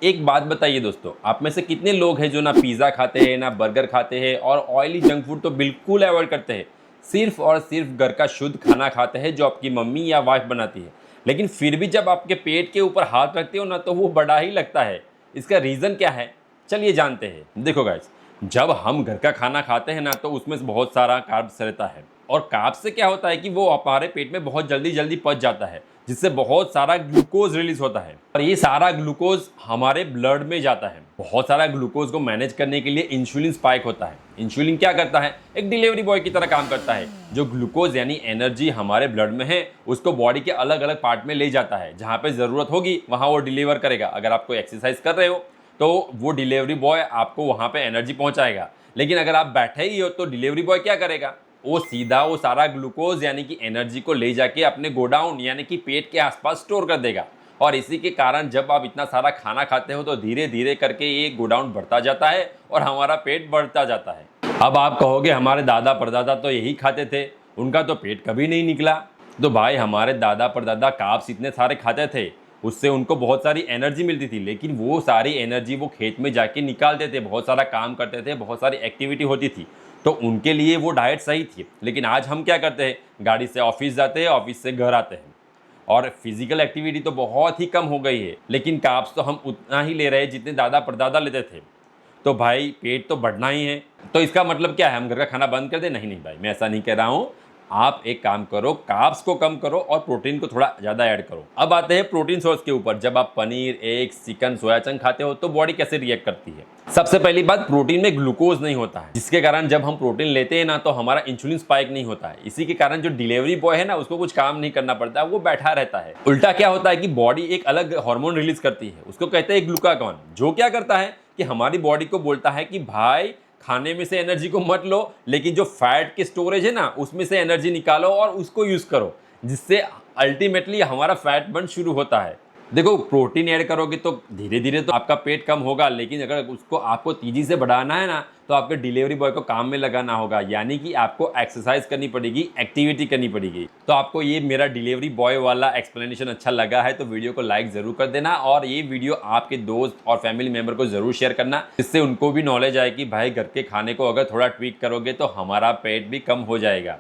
एक बात बताइए दोस्तों, आप में से कितने लोग हैं जो ना पिज़्ज़ा खाते हैं, ना बर्गर खाते हैं और ऑयली जंक फूड तो बिल्कुल अवॉइड करते हैं। सिर्फ़ और सिर्फ़ घर का शुद्ध खाना खाते हैं जो आपकी मम्मी या वाइफ़ बनाती है। लेकिन फिर भी जब आपके पेट के ऊपर हाथ रखते हो ना तो वो बड़ा ही लगता है। इसका रीज़न क्या है? चलिए जानते हैं। देखो गाइस, जब हम घर का खाना खाते हैं ना तो उसमें बहुत सारा कार्ब्स रहता है और कार्ब्स से क्या होता है कि वो हमारे पेट में बहुत जल्दी-जल्दी पच जाता है, जिससे बहुत सारा ग्लूकोज़ रिलीज़ होता है और ये सारा ग्लूकोज़ हमारे ब्लड में जाता है। बहुत सारा ग्लूकोज़ को मैनेज करने के लिए इंसुलिन स्पाइक होता है। इंसुलिन क्या करता है? एक डिलीवरी बॉय की तरह काम करता है, जो ग्लूकोज़ यानी एनर्जी हमारे ब्लड में है, उसको बॉडी के अलग-अलग पार्ट में ले जाता है। जहाँ पे ज़रूरत होगी, वहाँ वो डिलीवर करेगा। अगर आप कोई एक्सरसाइज़ कर रहे हो, तो वो डिलीवरी बॉय आपको वहाँ पे एनर्जी पहुँचाएगा। लेकिन अगर आप बैठे ही हो, तो डिलीवरी बॉय क्या करेगा? वो सीधा वो सारा ग्लूकोज यानी कि एनर्जी को ले जाके अपने गोडाउन यानी कि पेट के आसपास स्टोर कर देगा। और इसी के कारण जब आप इतना सारा खाना खाते हो तो धीरे धीरे करके ये गोडाउन बढ़ता जाता है और हमारा पेट बढ़ता जाता है। अब आप कहोगे हमारे दादा परदादा तो यही खाते थे, उनका तो पेट कभी नहीं निकला। तो भाई, हमारे दादा परदादा कार्ब्स इतने सारे खाते थे, उससे उनको बहुत सारी एनर्जी मिलती थी, लेकिन वो सारी एनर्जी वो खेत में जाके निकालते थे, बहुत सारा काम करते थे, बहुत सारी एक्टिविटी होती थी, तो उनके लिए वो डाइट सही थी। लेकिन आज हम क्या करते हैं? गाड़ी से ऑफिस जाते हैं, ऑफिस से घर आते हैं और फिजिकल एक्टिविटी तो बहुत ही कम हो गई है, लेकिन कार्ब्स तो हम उतना ही ले रहे हैं जितने दादा परदादा लेते थे। तो भाई, पेट तो बढ़ना ही है। तो इसका मतलब क्या है? हम घर का खाना बंद कर दें? नहीं नहीं भाई, मैं ऐसा नहीं कह रहा हूँ। आप एक काम करो, कार्ब्स को कम करो और प्रोटीन को थोड़ा ज़्यादा ऐड करो। अब आते हैं प्रोटीन सोर्स के ऊपर। जब आप पनीर, एग, चिकन, सोया चंक खाते हो तो बॉडी कैसे रिएक्ट करती है? सबसे पहली बात, प्रोटीन में ग्लूकोज नहीं होता है, जिसके कारण जब हम प्रोटीन लेते हैं ना तो हमारा इंसुलिन स्पाइक नहीं होता है। इसी के कारण जो डिलीवरी बॉय है ना, उसको कुछ काम नहीं करना पड़ता है, वो बैठा रहता है। उल्टा क्या होता है कि बॉडी एक अलग हार्मोन रिलीज करती है, उसको कहते हैं ग्लूकागॉन, जो क्या करता है कि हमारी बॉडी को बोलता है कि भाई, खाने में से एनर्जी को मत लो, लेकिन जो फैट की स्टोरेज है ना, उसमें से एनर्जी निकालो और उसको यूज करो, जिससे अल्टीमेटली हमारा फैट बर्न शुरू होता है। देखो, प्रोटीन ऐड करोगे तो धीरे धीरे तो आपका पेट कम होगा, लेकिन अगर उसको आपको तेजी से बढ़ाना है ना तो आपके डिलीवरी बॉय को काम में लगाना होगा, यानी कि आपको एक्सरसाइज करनी पड़ेगी, एक्टिविटी करनी पड़ेगी। तो आपको ये मेरा डिलीवरी बॉय वाला एक्सप्लेनेशन अच्छा लगा है तो वीडियो को लाइक ज़रूर कर देना और ये वीडियो आपके दोस्त और फैमिली मेम्बर को ज़रूर शेयर करना, जिससे उनको भी नॉलेज आए कि भाई, घर के खाने को अगर थोड़ा ट्वीक करोगे तो हमारा पेट भी कम हो जाएगा।